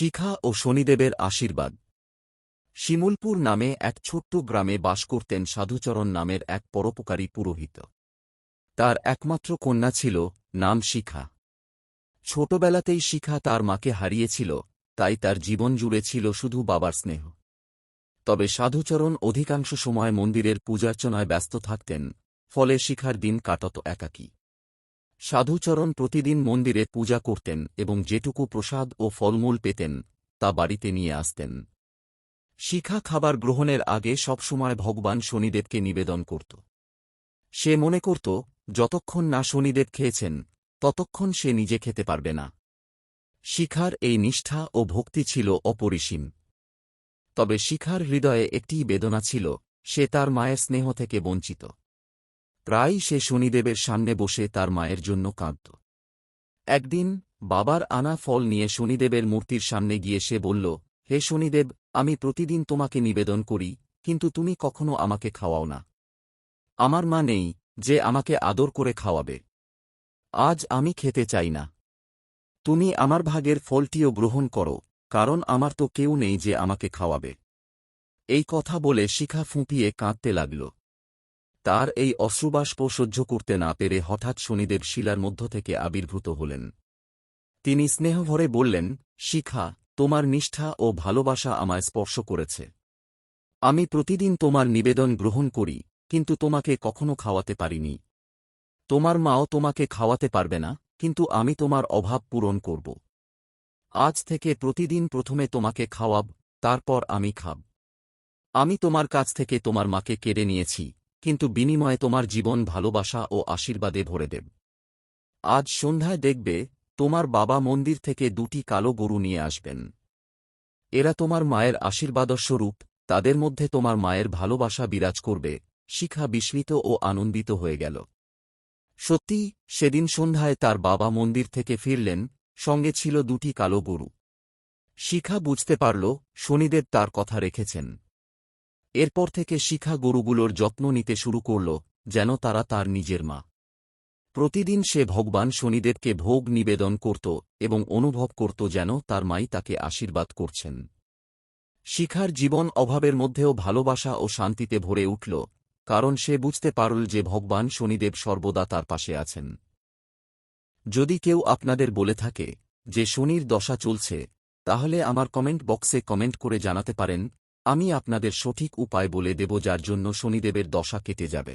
শিখা ও শনিদেবের আশীর্বাদ। শিমুলপুর নামে এক ছোট্ট গ্রামে বাস করতেন সাধুচরণ নামের এক পরোপকারী পুরোহিত। তার একমাত্র কন্যা ছিল, নাম শিখা। ছোটবেলাতেই শিখা তার মাকে হারিয়েছিল, তাই তার জীবন জুড়ে ছিল শুধু বাবার স্নেহ। তবে সাধুচরণ অধিকাংশ সময় মন্দিরের পূজার্চনায় ব্যস্ত থাকতেন, ফলে শিখার দিন কাটত একাকী। সাধুচরণ প্রতিদিন মন্দিরে পূজা করতেন এবং যেটুকু প্রসাদ ও ফলমূল পেতেন তা বাড়িতে নিয়ে আসতেন। শিখা খাবার গ্রহণের আগে সবসময় ভগবান শনিদেবকে নিবেদন করত। সে মনে করত, যতক্ষণ না শনিদেব খেয়েছেন ততক্ষণ সে নিজে খেতে পারবে না। শিখার এই নিষ্ঠা ও ভক্তি ছিল অপরিসীম। তবে শিখার হৃদয়ে একটি বেদনা ছিল, সে তার মায়ের স্নেহ থেকে বঞ্চিত। প্রায়ই সে শনিদেবের সামনে বসে তার মায়ের জন্য কাঁদত। একদিন বাবার আনা ফল নিয়ে শনিদেবের মূর্তির সামনে গিয়ে সে বলল, হে শনিদেব, আমি প্রতিদিন তোমাকে নিবেদন করি, কিন্তু তুমি কখনো আমাকে খাওয়াও না। আমার মা নেই যে আমাকে আদর করে খাওয়াবে। আজ আমি খেতে চাই না। তুমি আমার ভাগের ফলটিও গ্রহণ করো, কারণ আমার তো কেউ নেই যে আমাকে খাওয়াবে। এই কথা বলে শিখা ফুঁপিয়ে কাঁদতে লাগল। তার এই অশ্রুবাষ্প সহ্য করতে না পেরে হঠাৎ শনিদেব শিলার মধ্য থেকে আবির্ভূত হলেন। তিনি স্নেহভরে বললেন, শিখা, তোমার নিষ্ঠা ও ভালোবাসা আমায় স্পর্শ করেছে। আমি প্রতিদিন তোমার নিবেদন গ্রহণ করি, কিন্তু তোমাকে কখনো খাওয়াতে পারিনি। তোমার মাও তোমাকে খাওয়াতে পারবে না, কিন্তু আমি তোমার অভাব পূরণ করব। আজ থেকে প্রতিদিন প্রথমে তোমাকে খাওয়াব, তারপর আমি খাব। আমি তোমার কাছ থেকে তোমার মাকে কেড়ে নিয়েছি, কিন্তু বিনিময়ে তোমার জীবন ভালোবাসা ও আশীর্বাদে ভরে দেব। আজ সন্ধ্যায় দেখবে, তোমার বাবা মন্দির থেকে 2টি কালো গরু নিয়ে আসবেন। এরা তোমার মায়ের আশীর্বাদস্বরূপ, তাদের মধ্যে তোমার মায়ের ভালোবাসা বিরাজ করবে। শিখা বিস্মিত ও আনন্দিত হয়ে গেল। সত্যি, সেদিন সন্ধ্যায় তার বাবা মন্দির থেকে ফিরলেন, সঙ্গে ছিল 2টি কালো গরু। শিখা বুঝতে পারল, শনিদেব তার কথা রেখেছেন। এরপর থেকে শিখা গরুগুলোর যত্ন নিতে শুরু করল, যেন তারা তার নিজের মা। প্রতিদিন সে ভগবান শনিদেবকে ভোগ নিবেদন করত এবং অনুভব করত যেন তার মাই তাকে আশীর্বাদ করছেন। শিখার জীবন অভাবের মধ্যেও ভালোবাসা ও শান্তিতে ভরে উঠল, কারণ সে বুঝতে পারল যে ভগবান শনিদেব সর্বদা তার পাশে আছেন। যদি কেউ আপনাদের বলে থাকে যে শনির দশা চলছে, তাহলে আমার কমেন্ট বক্সে কমেন্ট করে জানাতে পারেন। আমি আপনাদের সঠিক উপায় বলে দেব যার জন্য শনিদেবের দশা কেটে যাবে।